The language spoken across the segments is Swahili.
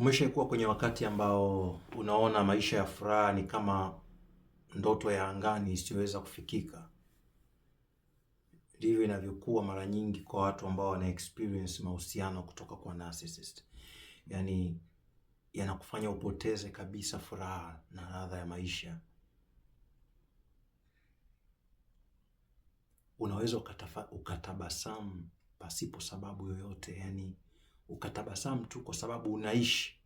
Umeshaikuwa kwenye wakati ambao unaona maisha ya furaha ni kama ndoto ya angani isiyoweza kufikika? Ndivyo inavyokuwa mara nyingi kwa watu ambao wana experience mahusiano kutoka kwa narcissist. Yaani yanakufanya upoteze kabisa furaha na ladha ya maisha. Unaweza ukatabasamu pasipo sababu yoyote, yaani ukatabasamu tu kwa sababu unaishi.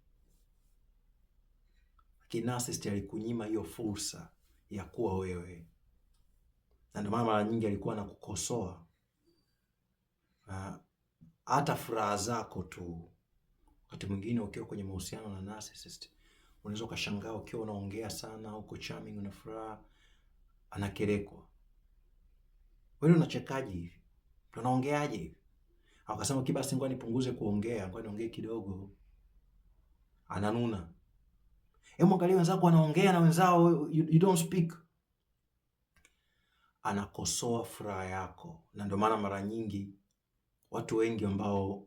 Lakini narcissist alikunyima hiyo fursa ya kuwa wewe. Na ndio maana mara nyingi alikuwa anakukosoa hata furaha zako tu. Wakati mwingine ukiwa kwenye mahusiano na narcissist, unaweza ukashangaa ukiwa unaongea sana, uko charming, una furaha, anakerekwa. Wewe unachekaje hivi? Tunaongeaje hivi? Akasema basi ngoja nipunguze kuongea, ngoja niongee kidogo. Ananuna. Hebu angalia wenzako wanaongea na wenzao, you don't speak. Anakosoa furaha yako. Na ndio maana mara nyingi watu wengi ambao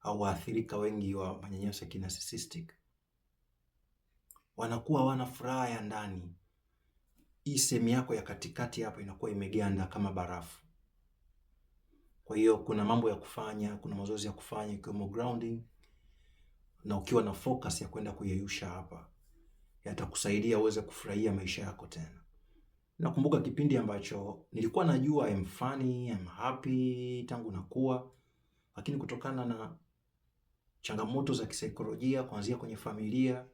au waathirika wengi wa manyanyaso ya kinarcissistic wanakuwa wana furaha ya ndani. Hii sehemu yako ya katikati hapo inakuwa imeganda kama barafu. Kwa hiyo kuna mambo ya kufanya, kuna mazoezi ya kufanya ikiwemo grounding, na ukiwa na focus ya kwenda kuyeyusha hapa, yatakusaidia uweze kufurahia maisha yako tena. Nakumbuka kipindi ambacho nilikuwa najua I'm funny, I'm happy tangu nakuwa, lakini kutokana na changamoto za kisaikolojia kuanzia kwenye familia,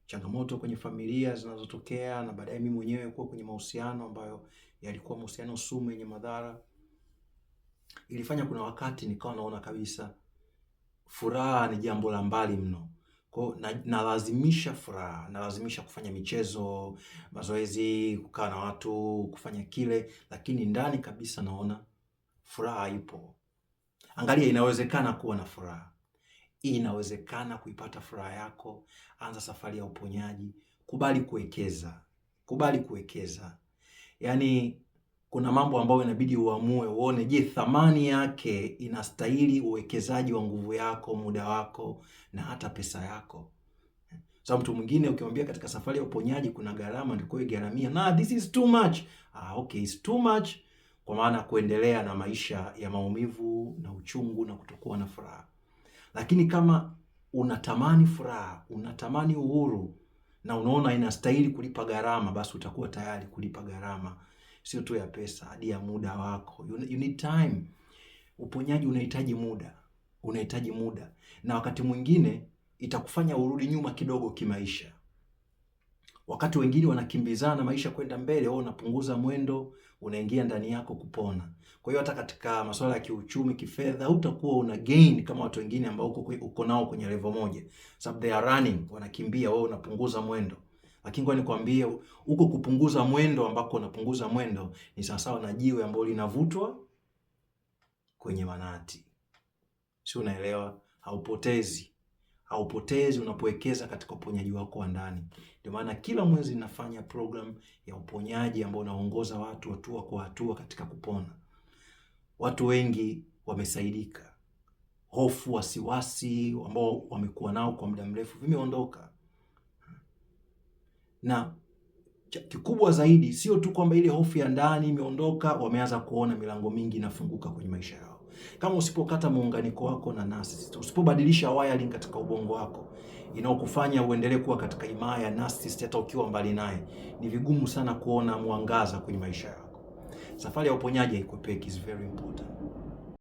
changamoto kwenye familia zinazotokea, na baadaye mimi mwenyewe kuwa kwenye mahusiano ambayo yalikuwa mahusiano sumu yenye madhara, ilifanya kuna wakati nikawa naona kabisa furaha ni jambo la mbali mno. Kwa nalazimisha furaha, nalazimisha kufanya michezo, mazoezi, kukaa na watu, kufanya kile, lakini ndani kabisa naona furaha ipo. Angalia, inawezekana kuwa na furaha. Inawezekana kuipata furaha yako. Anza safari ya uponyaji. Kubali kuwekeza. Kubali kuwekeza. Yaani kuna mambo ambayo inabidi uamue, uone, je, thamani yake inastahili uwekezaji wa nguvu yako, muda wako na hata pesa yako. So mtu mwingine ukimwambia katika safari ya uponyaji kuna gharama, ndiko igaramia, this is too much. Okay, it's too much, kwa maana kuendelea na maisha ya maumivu na uchungu na kutokuwa na furaha. Lakini kama unatamani furaha, unatamani uhuru na unaona inastahili kulipa gharama, basi utakuwa tayari kulipa gharama, sio tu ya pesa, hadi ya muda wako. You need time. Uponyaji unahitaji muda. Unahitaji muda. Na wakati mwingine itakufanya urudi nyuma kidogo kimaisha. Wakati wengine wanakimbizana maisha kwenda mbele, wewe unapunguza mwendo, unaingia ndani yako kupona. Kwa hiyo hata katika masuala ya kiuchumi, kifedha, hutakuwa una gain kama watu wengine ambao uko nao kwenye level moja. Sababu they are running, wanakimbia, wewe unapunguza mwendo. Lakini kwa nikwambie, huko kupunguza mwendo ambako unapunguza mwendo ni sawasawa na jiwe ambalo linavutwa kwenye manati. Si unaelewa? Haupotezi unapowekeza katika uponyaji wako wa ndani. Ndio maana kila mwezi nafanya program ya uponyaji ambao unaongoza watu hatua kwa hatua katika kupona. Watu wengi wamesaidika. Hofu, wasiwasi ambao wamekuwa nao kwa muda mrefu vimeondoka. Na kikubwa zaidi, sio tu kwamba ile hofu ya ndani imeondoka, wameanza kuona milango mingi inafunguka kwenye maisha yao. Kama usipokata muunganiko wako na narcissist, usipobadilisha wiring katika ubongo wako inaokufanya uendelee kuwa katika himaya ya narcissist hata ukiwa mbali naye, ni vigumu sana kuona mwangaza kwenye maisha yako. Safari ya uponyaji haikwepeki, is very important.